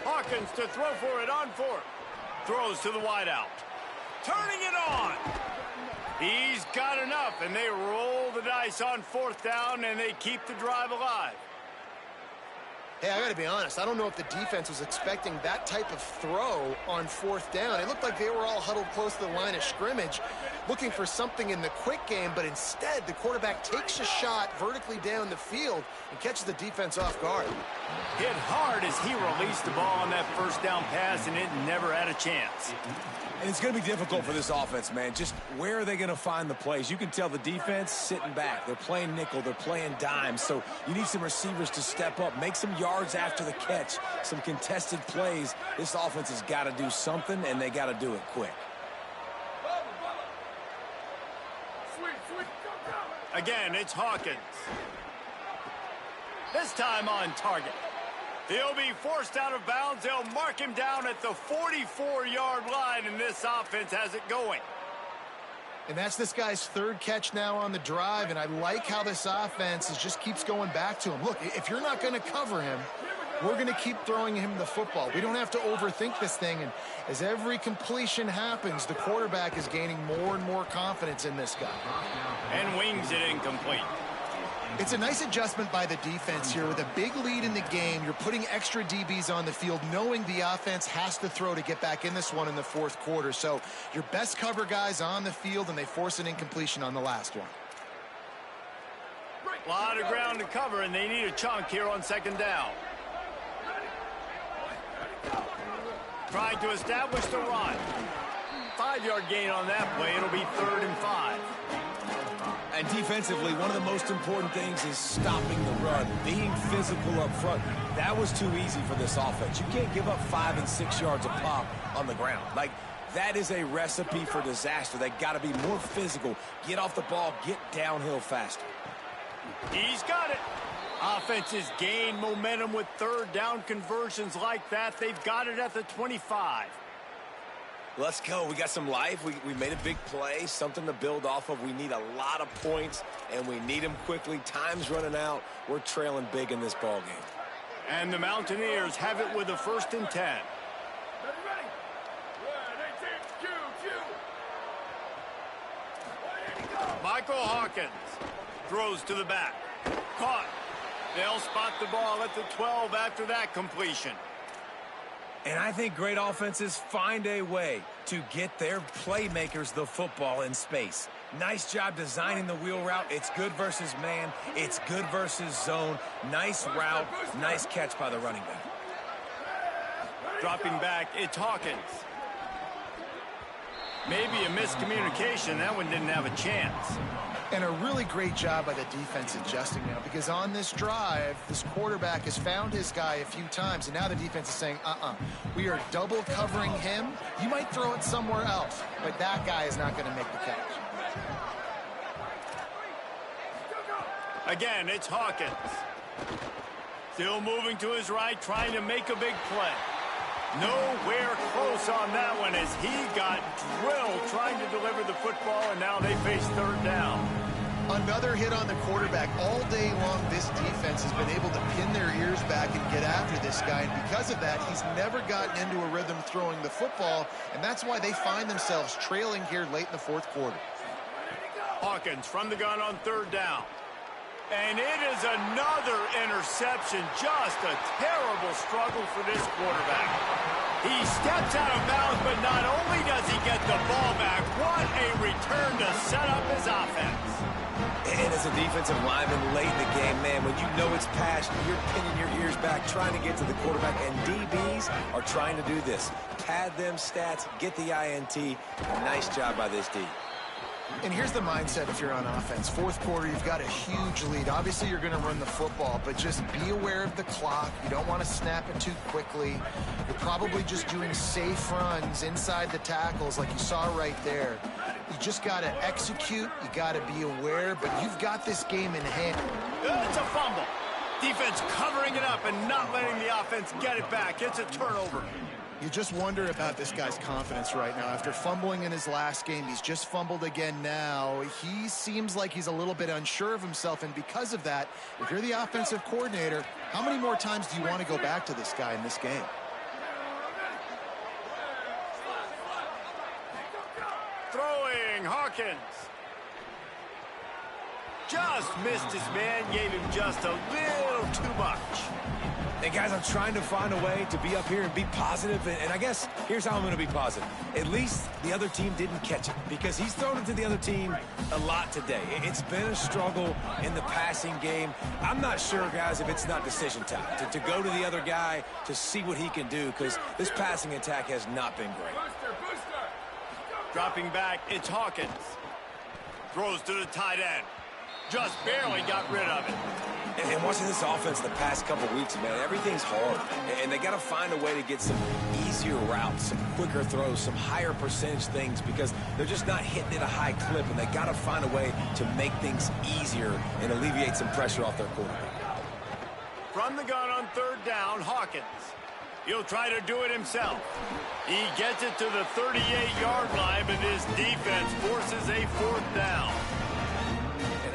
Hawkins to throw for it on 4th. Throws to the wideout. Turning it on. He's got enough, and they roll the dice on 4th down, and they keep the drive alive. Hey, I got to be honest. I don't know if the defense was expecting that type of throw on 4th down. It looked like they were all huddled close to the line of scrimmage, looking for something in the quick game, but instead the quarterback takes a shot vertically down the field and catches the defense off guard. Hit hard as he released the ball on that 1st down pass, and it never had a chance. And it's going to be difficult for this offense, man. Just where are they going to find the plays? You can tell the defense sitting back. They're playing nickel. They're playing dime. So you need some receivers to step up, make some yards after the catch, some contested plays. This offense has got to do something, and they got to do it quick. Again, it's Hawkins. This time on target. He'll be forced out of bounds. They'll mark him down at the 44-yard line, and this offense has it going. And that's this guy's 3rd catch now on the drive, and I like how this offense just keeps going back to him. Look, if you're not going to cover him, we're going to keep throwing him the football. We don't have to overthink this thing, and as every completion happens, the quarterback is gaining more and more confidence in this guy. And wings it incomplete. It's a nice adjustment by the defense here. With a big lead in the game, you're putting extra DBs on the field, knowing the offense has to throw to get back in this one in the 4th quarter. So your best cover guys on the field, and they force an incompletion on the last one. A lot of ground to cover, and they need a chunk here on 2nd down. Trying to establish the run. 5-yard gain on that play. It'll be 3rd and 5. And defensively, one of the most important things is stopping the run, being physical up front. That was too easy for this offense. You can't give up 5 and 6 yards a pop on the ground. Like, that is a recipe for disaster. They got to be more physical, get off the ball, get downhill faster. He's got it. Offenses gain momentum with 3rd down conversions like that. They've got it at the 25. Let's go. We got some life. We made a big play, something to build off of. We need a lot of points, and we need them quickly. Time's running out. We're trailing big in this ball game. And the Mountaineers have it with a 1st and 10. Michael Hawkins throws to the back. Caught. They'll spot the ball at the 12 after that completion. And I think great offenses find a way to get their playmakers the football in space. Nice job designing the wheel route. It's good versus man. It's good versus zone. Nice route. Nice catch by the running back. Dropping back, it's Hawkins. Maybe a miscommunication. That one didn't have a chance. And a really great job by the defense adjusting now, because on this drive, this quarterback has found his guy a few times, and now the defense is saying, we are double covering him. You might throw it somewhere else, but that guy is not going to make the catch. Again, it's Hawkins. Still moving to his right, trying to make a big play. Nowhere close on that one as he got drilled trying to deliver the football, and now they face 3rd down. Another hit on the quarterback. All day long, this defense has been able to pin their ears back and get after this guy, and because of that, he's never gotten into a rhythm throwing the football, and that's why they find themselves trailing here late in the 4th quarter. Hawkins from the gun on 3rd down. And it is another interception. Just a terrible struggle for this quarterback. He steps out of bounds, but not only does he get the ball back, what a return to set up his offense. And as a defensive lineman late in the game, man, when you know it's passed, you're pinning your ears back, trying to get to the quarterback, and DBs are trying to do this. Pad them stats, get the INT. Nice job by this D. And here's the mindset if you're on offense. 4th quarter, you've got a huge lead. Obviously, you're going to run the football, but just be aware of the clock. You don't want to snap it too quickly. You're probably just doing safe runs inside the tackles like you saw right there. You just got to execute. You got to be aware, but you've got this game in hand. It's a fumble. Defense covering it up and not letting the offense get it back. It's a turnover. You just wonder about this guy's confidence right now. After fumbling in his last game, he's just fumbled again now. He seems like he's a little bit unsure of himself, and because of that, if you're the offensive coordinator, how many more times do you want to go back to this guy in this game? Throwing, Hawkins. Just missed his man, gave him just a little too much. And guys, I'm trying to find a way to be up here and be positive, and I guess here's how I'm going to be positive. At least the other team didn't catch it, because he's thrown it to the other team a lot today. It's been a struggle in the passing game. I'm not sure, guys, if it's not decision time to go to the other guy to see what he can do, because this passing attack has not been great. Dropping back, it's Hawkins. Throws to the tight end. Just barely got rid of it. And watching this offense the past couple weeks, man, everything's hard. And they got to find a way to get some easier routes, some quicker throws, some higher percentage things, because they're just not hitting at a high clip, and they got to find a way to make things easier and alleviate some pressure off their quarterback. From the gun on 3rd down, Hawkins. He'll try to do it himself. He gets it to the 38-yard line, but his defense forces a 4th down.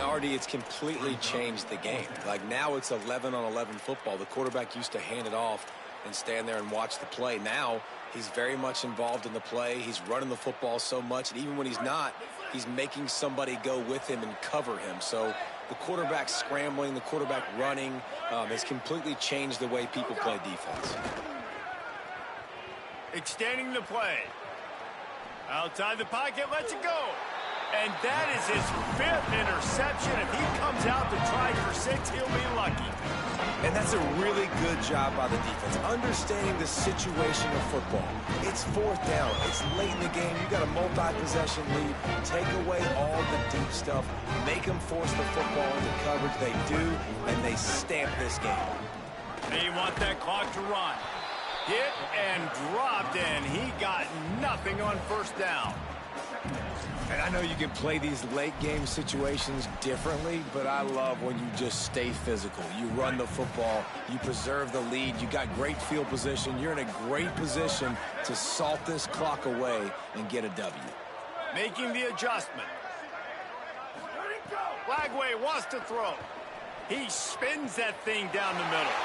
Already, it's completely changed the game. Like, now it's 11-on-11 football. The quarterback used to hand it off and stand there and watch the play. Now he's very much involved in the play. He's running the football so much, and even when he's not, he's making somebody go with him and cover him. So the quarterback scrambling, the quarterback running has completely changed the way people play defense. Extending the play. Outside the pocket, lets it go. And that is his 5th interception. If he comes out to try for 6, he'll be lucky. And that's a really good job by the defense, understanding the situation of football. It's 4th down. It's late in the game. You got a multi-possession lead. Take away all the deep stuff. Make them force the football into coverage. They do, and they stamp this game. They want that clock to run. Hit and dropped, and he got nothing on 1st down. And I know you can play these late game situations differently, but I love when you just stay physical. You run the football, you preserve the lead, you got great field position, you're in a great position to salt this clock away and get a W. Making the adjustment. Flagway wants to throw. He spins that thing down the middle.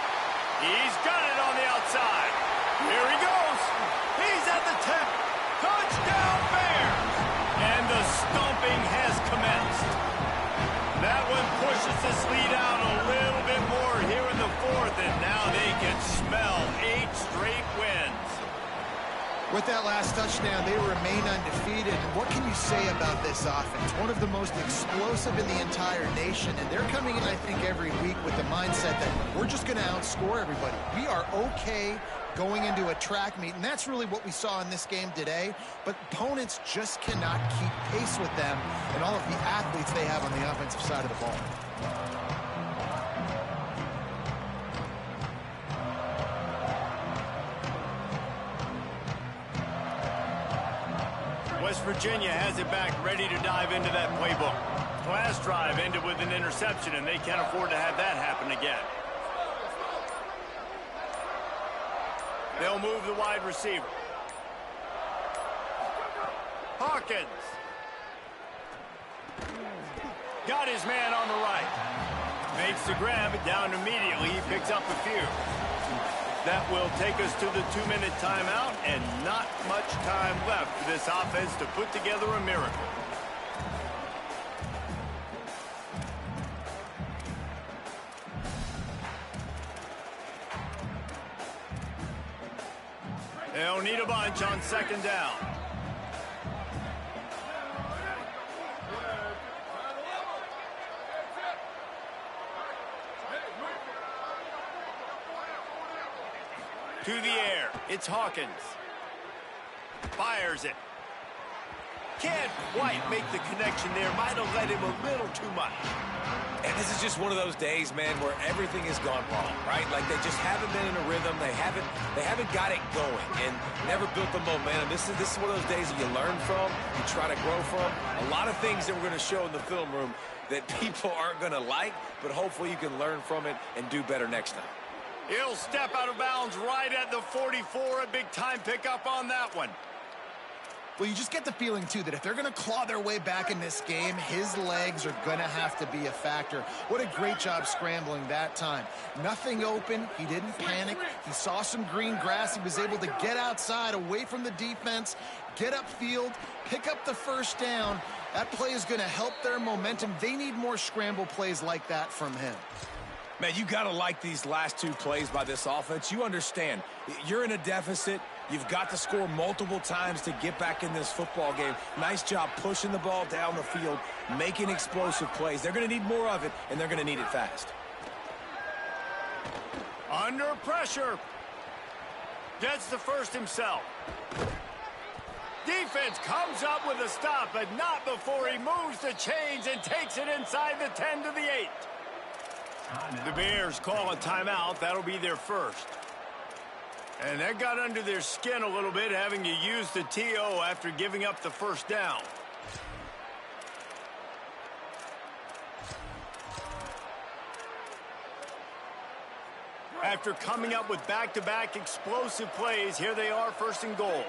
He's got it on the outside. Here he goes. He's at the 10. Touchdown Bears. And the stomping has commenced. That one pushes this lead out a little bit more here in the 4th, and now they can smell 8 straight wins. With that last touchdown, they remain undefeated. And what can you say about this offense? One of the most explosive in the entire nation, and they're coming in, I think, every week with the mindset that we're just going to outscore everybody. We are okay going into a track meet, and that's really what we saw in this game today. But opponents just cannot keep pace with them and all of the athletes they have on the offensive side of the ball. West Virginia has it back, ready to dive into that playbook. Last drive ended with an interception, and they can't afford to have that happen again. They'll move the wide receiver. Hawkins. Got his man on the right. Makes the grab, down immediately. He picks up a few. That will take us to the 2-minute timeout, and not much time left for this offense to put together a miracle. They'll need a bunch on second down. To the air, it's Hawkins. Fires it. Can't quite make the connection there. Might have led him a little too much. And this is just one of those days, man, where everything has gone wrong, right? Like they just haven't been in a rhythm. They haven't got it going and never built the momentum. This is one of those days that you learn from, you try to grow from. A lot of things that we're going to show in the film room that people aren't going to like, but hopefully you can learn from it and do better next time. He'll step out of bounds right at the 44. A big-time pickup on that one. Well, you just get the feeling, too, that if they're going to claw their way back in this game, his legs are going to have to be a factor. What a great job scrambling that time. Nothing open. He didn't panic. He saw some green grass. He was able to get outside, away from the defense, get upfield, pick up the first down. That play is going to help their momentum. They need more scramble plays like that from him. Man, you got to like these last two plays by this offense. You understand, you're in a deficit. You've got to score multiple times to get back in this football game. Nice job pushing the ball down the field, making explosive plays. They're going to need more of it, and they're going to need it fast. Under pressure. Gets the first himself. Defense comes up with a stop, but not before he moves the chains and takes it inside the 10 to the 8. The Bears call a timeout. That'll be their first. And that got under their skin a little bit, having to use the TO after giving up the first down. After coming up with back-to-back explosive plays, here they are, first and goal.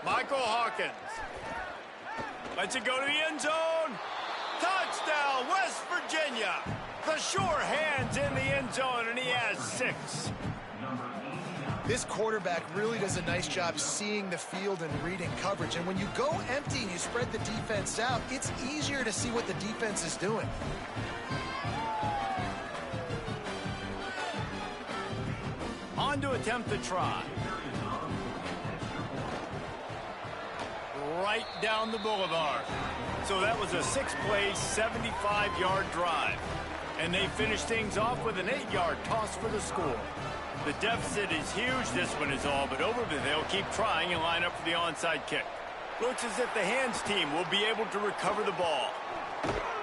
Michael Hawkins. Lets it go to the end zone. Touchdown, West Virginia. The sure hands in the end zone, and he has 6. This quarterback really does a nice job seeing the field and reading coverage. And when you go empty and you spread the defense out, it's easier to see what the defense is doing. On to attempt the try. Right down the boulevard. So that was a 6-play, 75-yard drive. And they finish things off with an 8-yard toss for the score. The deficit is huge. This one is all but over, but they'll keep trying and line up for the onside kick. Looks as if the hands team will be able to recover the ball.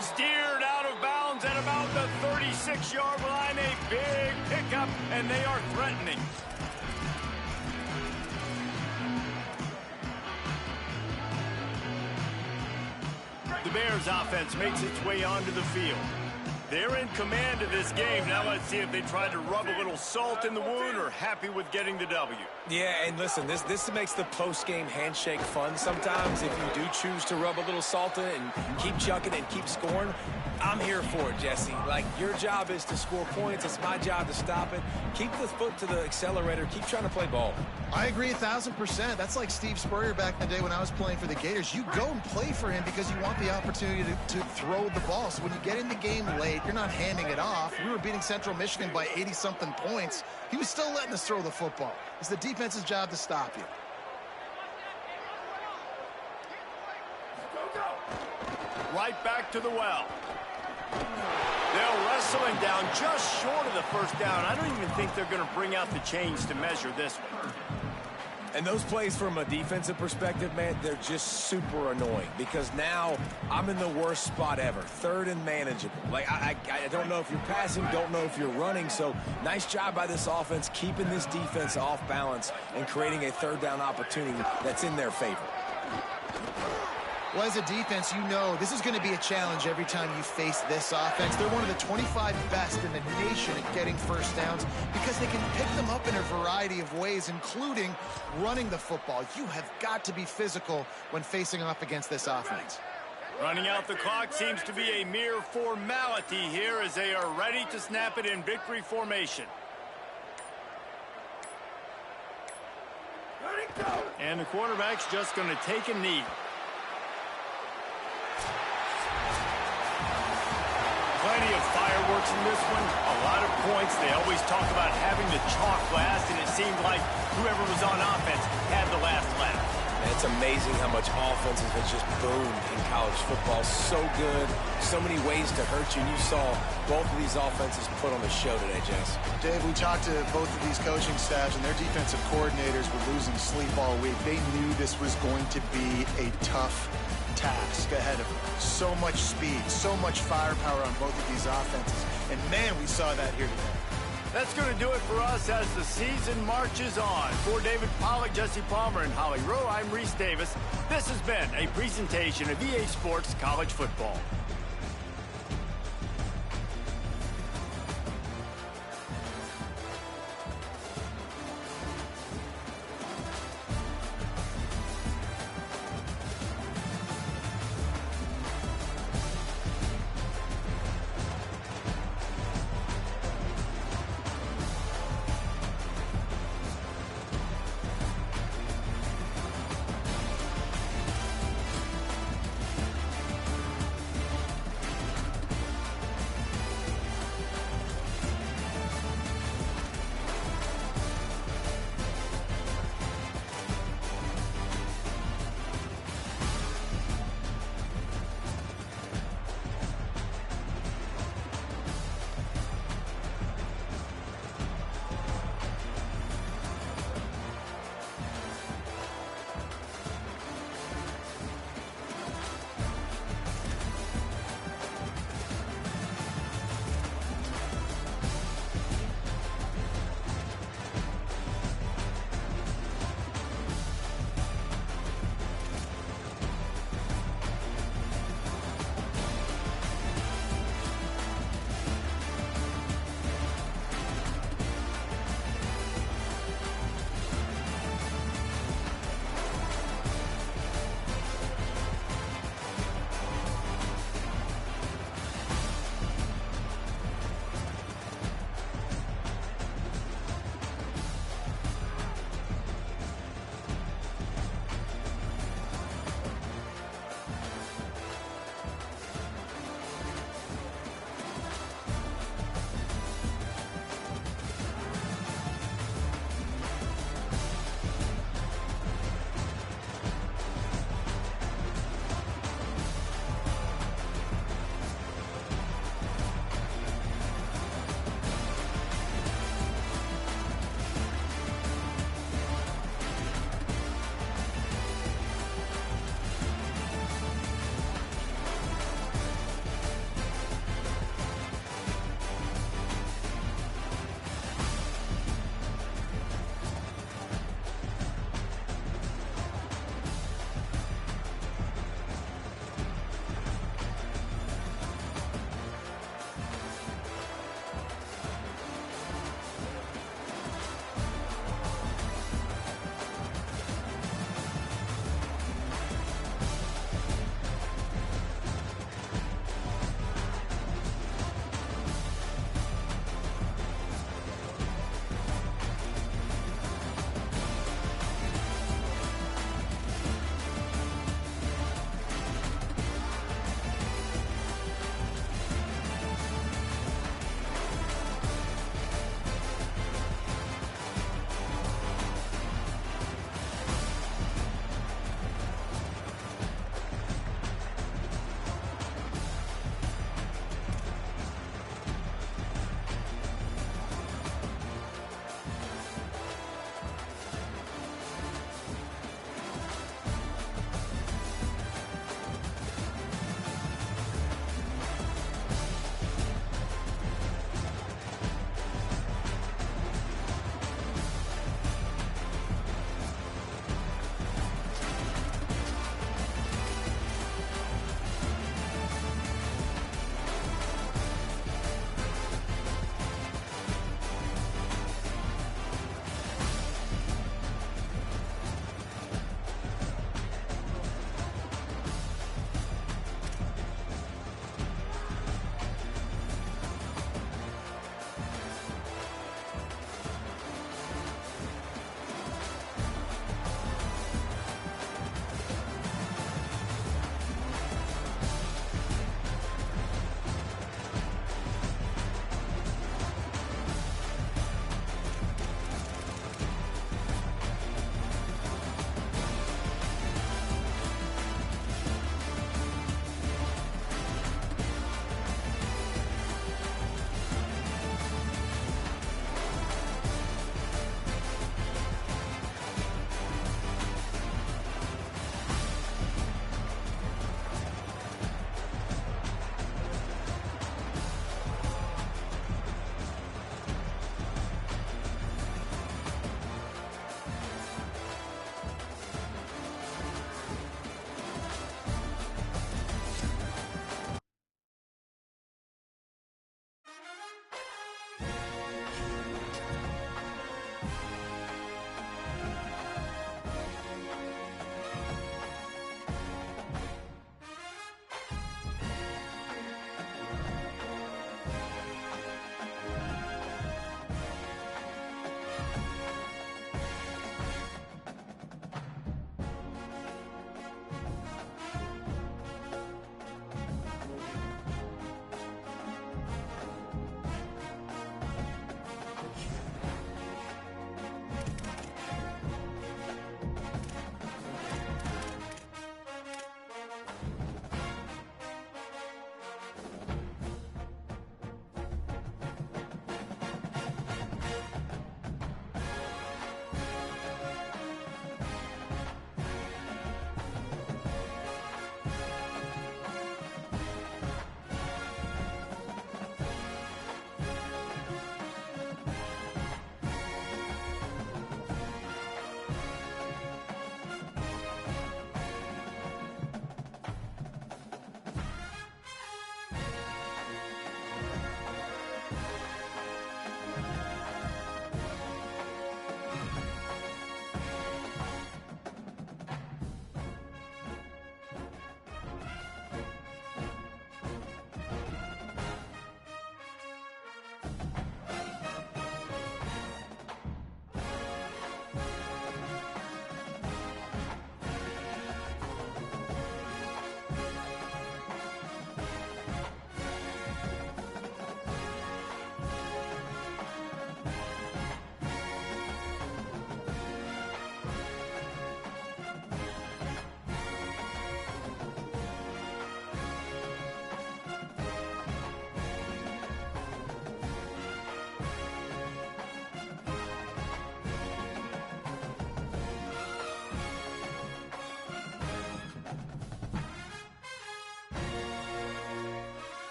Steered out of bounds at about the 36-yard line. A big pickup, and they are threatening. The Bears offense makes its way onto the field. They're in command of this game. Now let's see if they try to rub a little salt in the wound or happy with getting the W. Yeah, and listen, this makes the post-game handshake fun sometimes. If you do choose to rub a little salt in it and keep chucking and keep scoring, I'm here for it, Jesse. Like, your job is to score points. It's my job to stop it. Keep the foot to the accelerator. Keep trying to play ball. I agree 1,000%. That's like Steve Spurrier back in the day when I was playing for the Gators. You go and play for him because you want the opportunity to throw the ball. So when you get in the game late, you're not handing it off. We were beating Central Michigan by 80-something points. He was still letting us throw the football. It's the defense's job to stop you. Right back to the well. They'll wrestle him down just short of the first down. I don't even think they're going to bring out the chains to measure this one. And those plays from a defensive perspective, man, they're just super annoying because now I'm in the worst spot ever. Third and manageable. Like, I don't know if you're passing, don't know if you're running. So nice job by this offense keeping this defense off balance and creating a third down opportunity that's in their favor. Well, as a defense, you know this is going to be a challenge every time you face this offense. They're one of the 25 best in the nation at getting first downs because they can pick them up in a variety of ways, including running the football. You have got to be physical when facing off against this offense. Running out the clock seems to be a mere formality here as they are ready to snap it in victory formation. And the quarterback's just going to take a knee. Plenty of fireworks in this one. A lot of points. They always talk about having the chalk last, and it seemed like whoever was on offense had the last laugh. And it's amazing how much offenses have just boomed in college football. So good, so many ways to hurt you. And you saw both of these offenses put on the show today, Jess. Dave, we talked to both of these coaching staffs, and their defensive coordinators were losing sleep all week. They knew this was going to be a tough task ahead of them. So much speed, so much firepower on both of these offenses. And, man, we saw that here today. That's going to do it for us as the season marches on. For David Pollack, Jesse Palmer, and Holly Rowe, I'm Reese Davis. This has been a presentation of EA Sports College Football.